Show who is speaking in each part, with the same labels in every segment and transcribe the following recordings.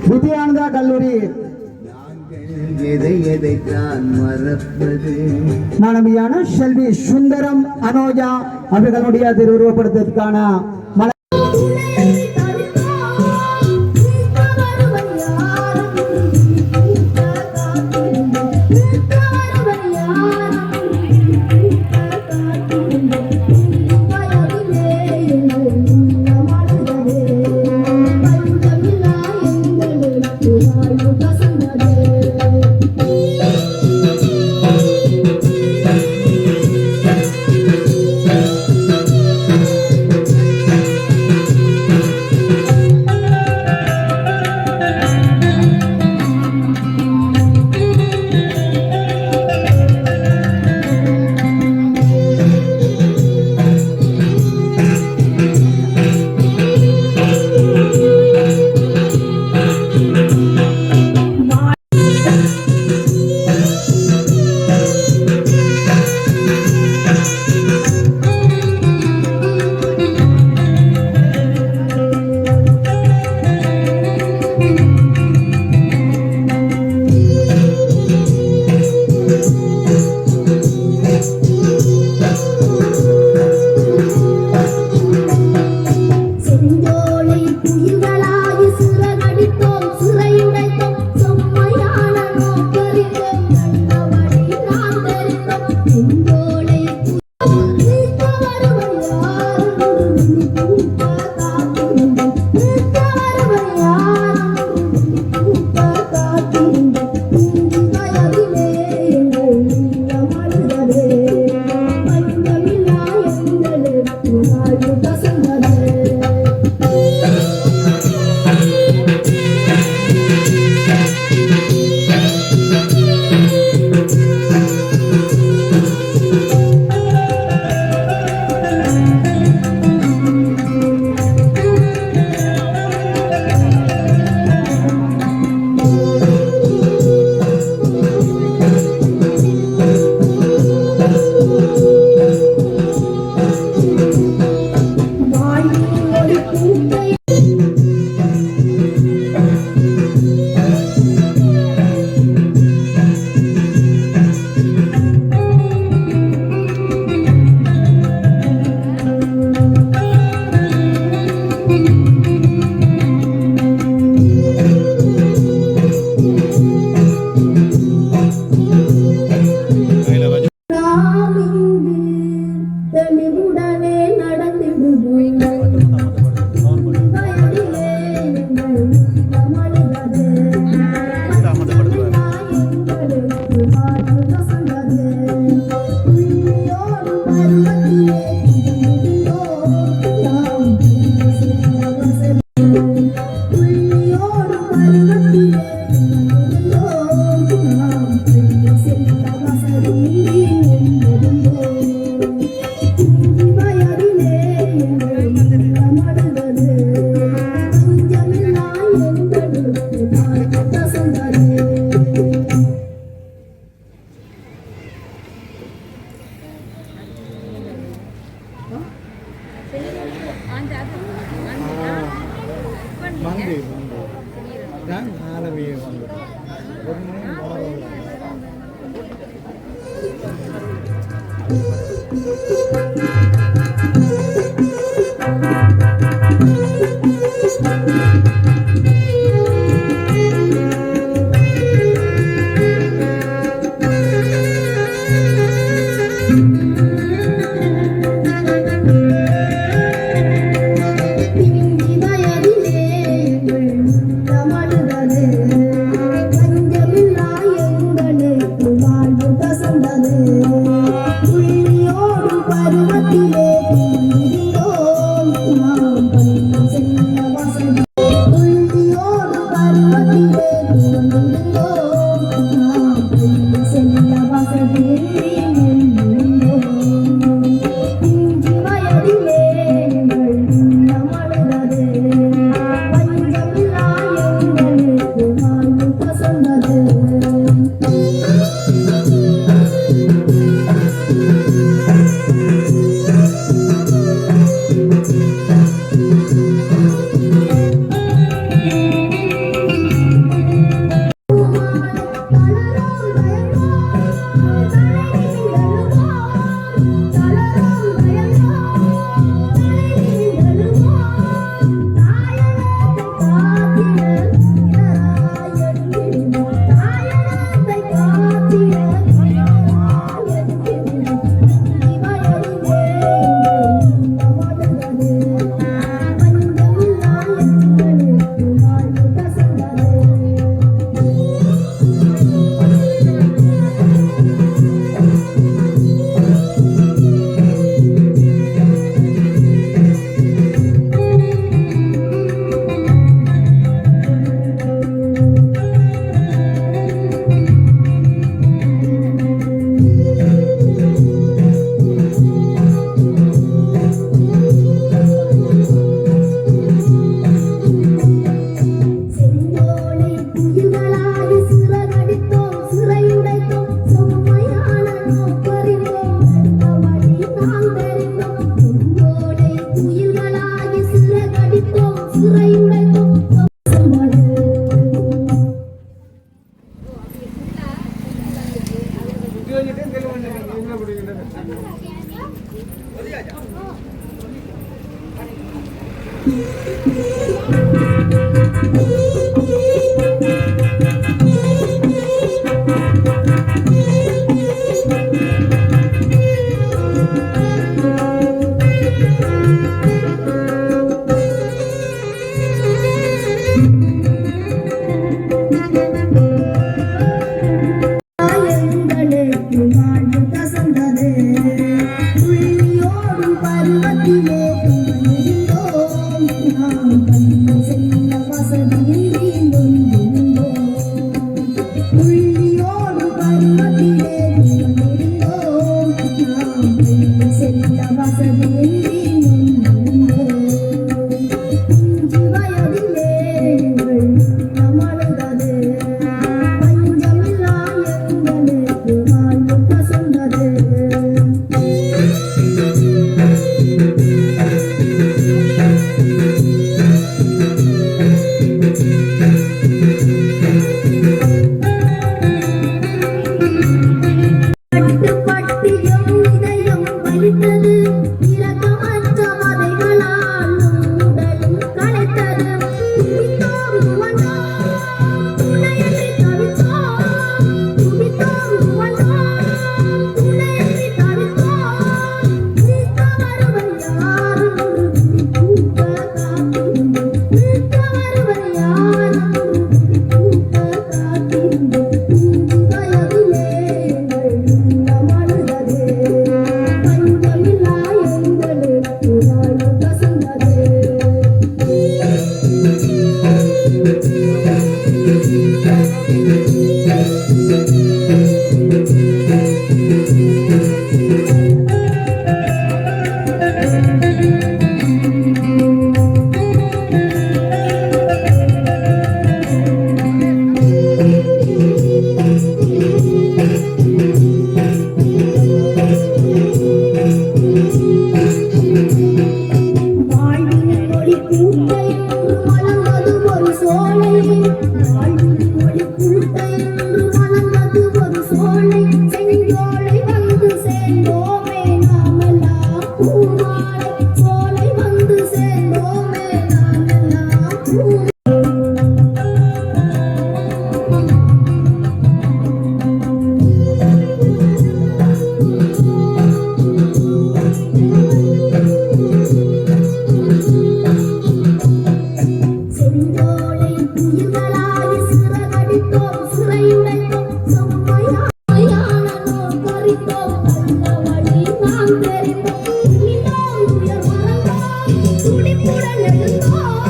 Speaker 1: வித்யானந்தா கல்லூரி
Speaker 2: எதைத்தான் மறப்பது.
Speaker 1: மாணவியான செல்வி சுந்தரம் அனோஜா அவர்களுடைய திருவுருவப்படுத்துவதற்கான
Speaker 3: பஞ்சமில்லா வளர்ந்தது ஒரு சோலை வாழ்வில் ஒளி கூட்ட என்று வளர்ந்தது ஒரு சோலை செஞ்சோலை வந்து சேர்ந்தோமே நாமெல்லாம் பூமாலை சோலை வந்து சேர்ந்தோமே நாமெல்லாம் பூ செஞ்சோலை புயல்களாகி சிறகடித்தோம் சிறையுடைத்தோம் செம்மையான நோக்கறித்தோம் நல்ல வழி நாம் தெரிந்தோம் துணிந்தோம் உயர் மறந்தோம் துடிப்புடன் எழுந்தோம்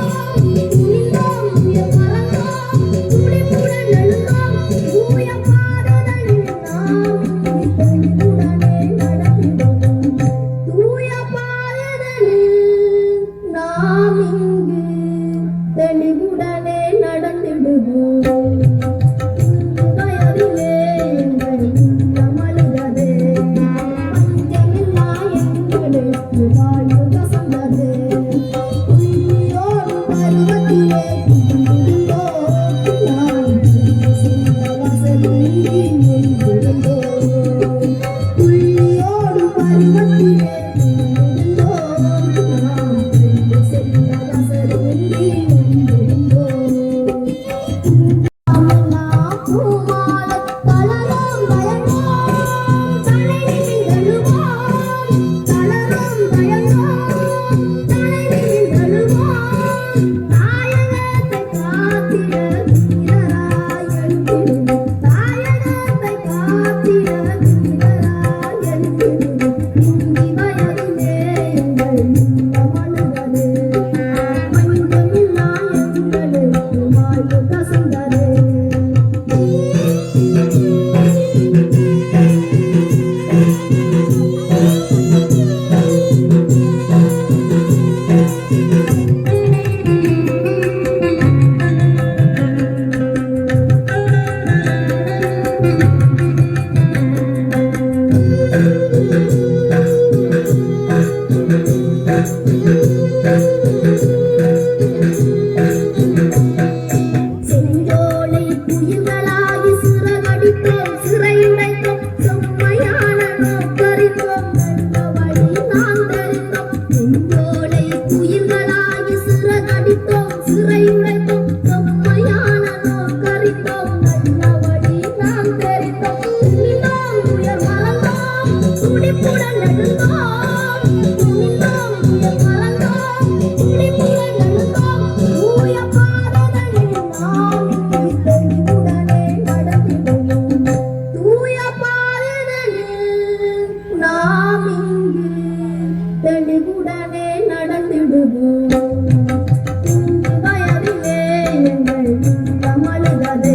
Speaker 3: துணிந்தோம் உயர் மறந்தோம் துடிப்புடன் எழுந்தோம் தூய பாதைகளில் நாம் தெளிவுடனே நடந்திடுவோம் தூய பாதைகளில் நாம் இங்கு தெளிவுடனே நடந்திடுவோம் வயதிலே எங்கள் உள்ளம் அழுதது பஞ்சமில்லா எங்களுக்கு வாழ்வு வசந்தது உயிரோடு பருவத்திலே புகுந்திருந்தோம் நாம் சிந்த வசதி முன்பிருந்தோம் உயிரோடு பருவத்திலே புகுந்திருந்தோம் நாம் சிந்த வசதி முன்பிருந்தோம் பூமாலை தளரும் பயணம் தலையில் எழுவோம் தளரும் பயணம் தலையில் எழுவோம் தாயகத்தை காத்திட வீரராய் எழுந்திடுவோம் தாயகத்தை காத்திட வீரராய் எழுந்திடுவோம் இந்தி வயதிலே எங்கள் உள்ளம் அழுதது பஞ்சமில்லா எங்களுக்கு வாழ்வு கசந்தது செஞ்சோலை புயல்களாகி சிறகடித்தோம் சிறையுடைத்தோம் செம்மையான நோக்கறிந்தோம் நல்ல வழி நாம் தெரிந்தோம் செஞ்சோலை புயல்களாகி சிறகடித்தோம் சிறையுடைத்தோம் செம்மையான நோக்கறிந்தோம் நல்ல வழி நாம் தெரிந்தோம் துணிந்தோம் உயர் மறந்தோம் துடிப்புடன் எழுந்தோம் துணிந்தோம் உயர் மறந்தோம் துடிப்புடன் எழுந்தோம் தூய பாதைகளில் நாம் இங்கு தெளிவுடனே நடந்திடுவோம் தூய பாதைகளில் நாம் இங்கு தெளிவுடனே நடந்திடுவோம் இங்கு வயதிலே எங்கள் உள்ளம் அழுதது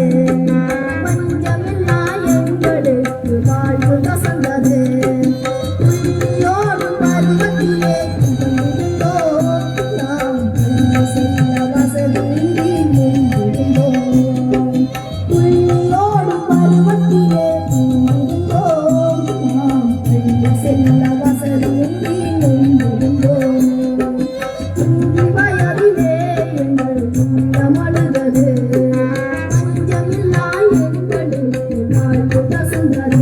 Speaker 3: பஞ்சமில்லா எங்களுக்கு வாழ்வு வசந்தது உயிரோடு பருவத்திலே புகுந்திருந்தோம் நாம் செல்ல வசதியின்றி முன்பிருந்தோம் உயிரோடு பருவத்திலே புகுந்திருந்தோம் நாம் செல்ல வசதியின்றி முன்பிருந்தோம் இந்தி வயதிலே எங்கள் உள்ளம் அழுதது பஞ்சமில்லா எங்களுக்கு வாழ்வு வசந்தது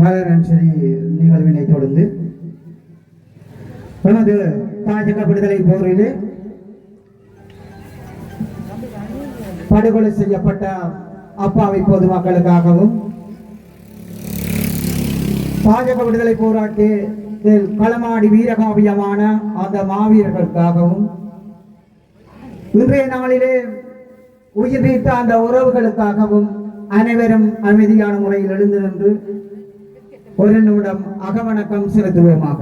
Speaker 1: மலரஞ்சலி நிகழ்வினை தொடர்ந்து நமது பாஜக விடுதலை போரிலே படுகொலை செய்யப்பட்ட அப்பாவி பொதுமக்களுக்காகவும் பாஜக விடுதலை போராட்டத்தில் களமாடி வீரகாவியமான அந்த மாவீரர்களுக்காகவும் இன்றைய நாளிலே உயிர் நீத்த அந்த உறவுகளுக்காகவும் அனைவரும் அமைதியான முறையில் எழுந்து நின்று ஒரு நிமிடம் அகவணக்கம் செலுத்துவோமாக.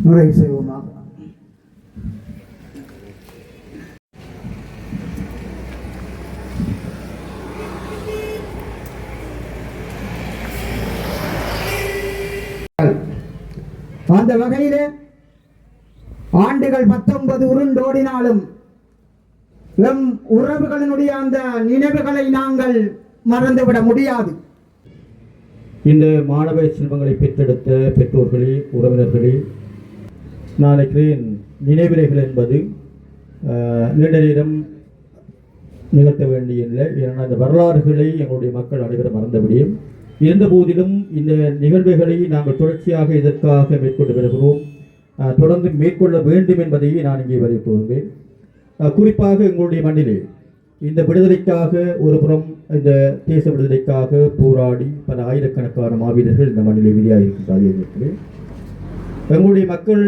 Speaker 1: நிறைவு செய்வோமாக. அந்த வகையிலே ஆண்டுகள் 19 உருண்டோடினாலும் எம் உறவுகளினுடைய அந்த நினைவுகளை நாங்கள் மறந்துவிட முடியாது.
Speaker 4: இந்த மாணவ செல்வங்களை பெற்றெடுத்த பெற்றோர்களே, உறவினர்களே, நான் நினைக்கிறேன் நினைவிலைகள் என்பது நீண்ட நேரம் நிகழ்த்த வேண்டியதில்லை. ஏன்னா இந்த வரலாறுகளை எங்களுடைய மக்கள் அனைவரும் மறந்தபடியும் இருந்த போதிலும் இந்த நிகழ்வுகளை நாங்கள் தொடர்ச்சியாக இதற்காக மேற்கொண்டு வருகிறோம், தொடர்ந்து மேற்கொள்ள வேண்டும் என்பதை நான் இங்கே வலியுறுத்துவேன். குறிப்பாக எங்களுடைய மண்ணிலே இந்த விடுதலைக்காக ஒரு புறம் இந்த தேச விடுதலைக்காக போராடி பல ஆயிரக்கணக்கான மாவீரர்கள் இந்த மண்ணிலே விதியாக இருக்கின்றார்கள். எங்களுடைய மக்கள்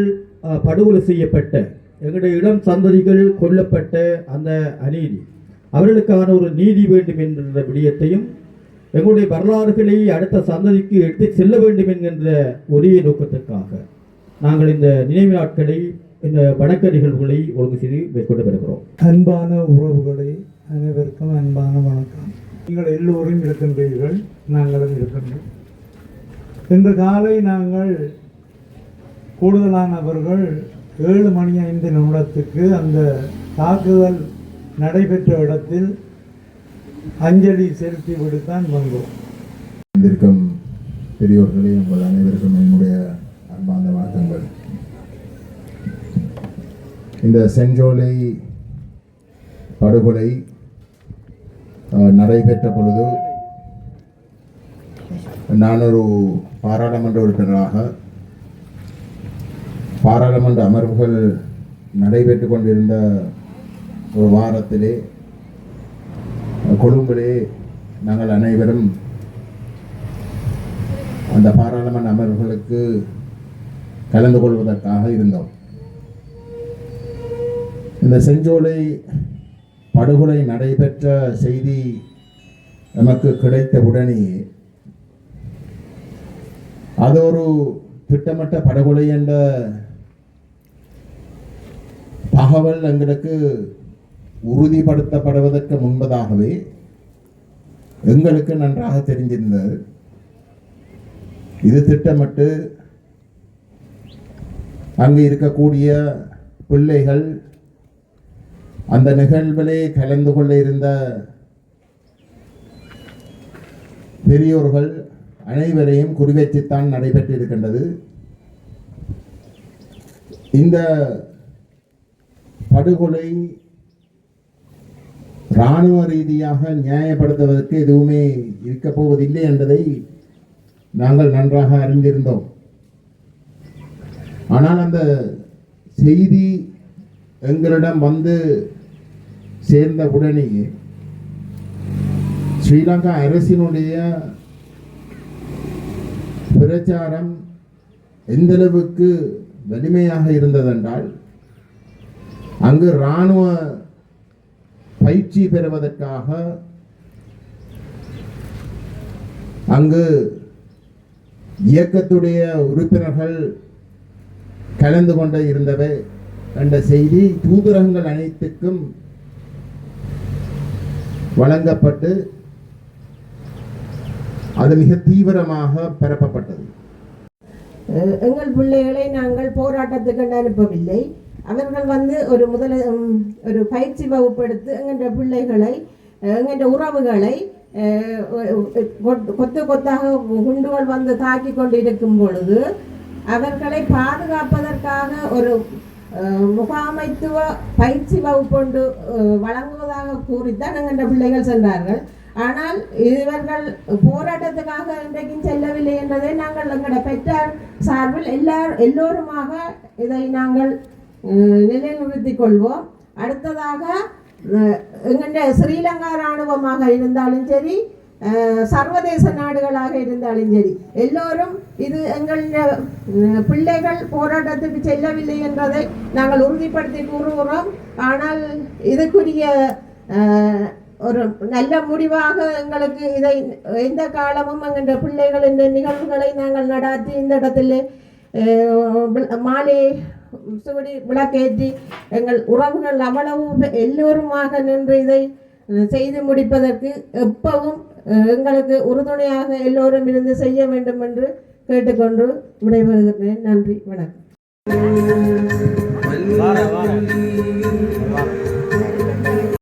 Speaker 4: படுகொலை செய்யப்பட்ட, எங்களுடைய இளம் சந்ததிகள் கொல்லப்பட்ட அந்த அநீதி, அவர்களுக்கான ஒரு நீதி வேண்டும் என்கின்ற விடயத்தையும் எங்களுடைய வரலாறுகளை அடுத்த சந்ததிக்கு எடுத்து செல்ல வேண்டும் என்கின்ற ஒரே நோக்கத்திற்காக நாங்கள் இந்த நினைவு நாட்களை, இந்த வணக்க நிகழ்வுகளை ஒழுங்கு செய்து மேற்கொண்டு வருகிறோம்.
Speaker 5: அன்பான உறவுகளை அனைவருக்கும் அன்பான வணக்கம். நீங்கள் எல்லோரும் இருக்கின்றீர்கள், நாங்களும் இருக்கின்றோம். இன்று காலை நாங்கள் கூடுதலானவர்கள் 7:05 அந்த தாக்குதல் நடைபெற்ற இடத்தில் அஞ்சலி செலுத்தி விடுத்தான் வந்தோம்.
Speaker 6: இருக்கும் பெரியோர்களே, உங்கள் அனைவருக்கும் என்னுடைய அன்பான வணக்கங்கள். இந்த செஞ்சோலை படுகொலை நடைபெற்ற பொழுது நான் ஒரு பாராளுமன்ற உறுப்பினராக பாராளுமன்ற அமர்வுகள் நடைபெற்று கொண்டிருந்த ஒரு வாரத்திலே கொழும்பிலே நாங்கள் அனைவரும் அந்த பாராளுமன்ற அமர்வுகளுக்கு கலந்து கொள்வதற்காக இருந்தோம். இந்த செஞ்சோலை படுகொலை நடைபெற்ற செய்தி நமக்கு கிடைத்தவுடனே அது ஒரு திட்டமிட்ட படுகொலை என்ற தகவல் எங்களுக்கு உறுதிப்படுத்தப்படுவதற்கு முன்பதாகவே எங்களுக்கு நன்றாக தெரிந்திருந்தது. இது திட்டமிட்டு அங்கு இருக்கக்கூடிய பிள்ளைகள், அந்த நிகழ்விலே கலந்து கொள்ள இருந்த பெரியோர்கள் அனைவரையும் குறிவைத்துத்தான் நடைபெற்றிருக்கின்றது. இந்த படுகொலை இராணுவ ரீதியாக நியாயப்படுத்துவதற்கு எதுவுமே இருக்கப் போவதில்லை என்பதை நாங்கள் நன்றாக அறிந்திருந்தோம். ஆனால் அந்த செய்தி எங்களிடம் வந்து சேர்ந்த உடனே ஸ்ரீலங்கா அரசினுடைய பிரச்சாரம் எந்தளவுக்கு வலிமையாக இருந்ததென்றால் அங்கு இராணுவ பயிற்சி பெறுவதற்காக அங்கு இயக்கத்துடைய உறுப்பினர்கள் கலந்து கொண்டு இருந்தவை என்ற செய்தி தூதரகங்கள் அனைத்துக்கும் வழங்கப்பட்டு அது மிக தீவிரமாக பரப்பப்பட்டது.
Speaker 7: எங்கள் பிள்ளைகளை நாங்கள் போராட்டத்துக்கு அனுப்பவில்லை. அவர்கள் ஒரு பயிற்சி வகுப்பு எடுத்து எங்கள் பிள்ளைகளை எங்கள் உறவுகளை கொத்தாக குண்டுகள் தாக்கி கொண்டு இருக்கும் பொழுது அவர்களை பாதுகாப்பதற்காக ஒரு முகாமைத்துவ பயிற்சி வகுப்பு வழங்குவதாக கூறித்தான் எங்கள் பிள்ளைகள் சென்றார்கள். ஆனால் இவர்கள் போராட்டத்துக்காக இன்றைக்கும் செல்லவில்லை என்பதை நாங்கள் எங்களுடைய பெற்றார் சார்பில் எல்லோருமாக இதை நாங்கள் நிலைநிறுத்திக் கொள்வோம். அடுத்ததாக எங்களுடைய ஸ்ரீலங்கா இராணுவமாக இருந்தாலும் சரி, சர்வதேச நாடுகளாக இருந்தாலும் சரி, எல்லோரும் இது எங்களுடைய பிள்ளைகள் போராட்டத்துக்கு செல்லவில்லை என்பதை நாங்கள் உறுதிப்படுத்தி கூறுகிறோம். ஆனால் இதுக்குரிய ஒரு நல்ல முடிவாக எங்களுக்கு இதை எந்த காலமும் எங்களுடைய பிள்ளைகளின் நிகழ்வுகளை நாங்கள் நடாத்தி இந்த இடத்துல மாலை சுவடி விளக்கேற்றி எங்கள் உறவுகள் அவ்வளவு எல்லோருமாக நின்று இதை செய்து முடிப்பதற்கு எப்பவும் எங்களுக்கு உறுதுணையாக எல்லோரும் இருந்து செய்ய வேண்டும் என்று கேட்டுக்கொண்டு விடைபெறுகிறேன். நன்றி, வணக்கம்.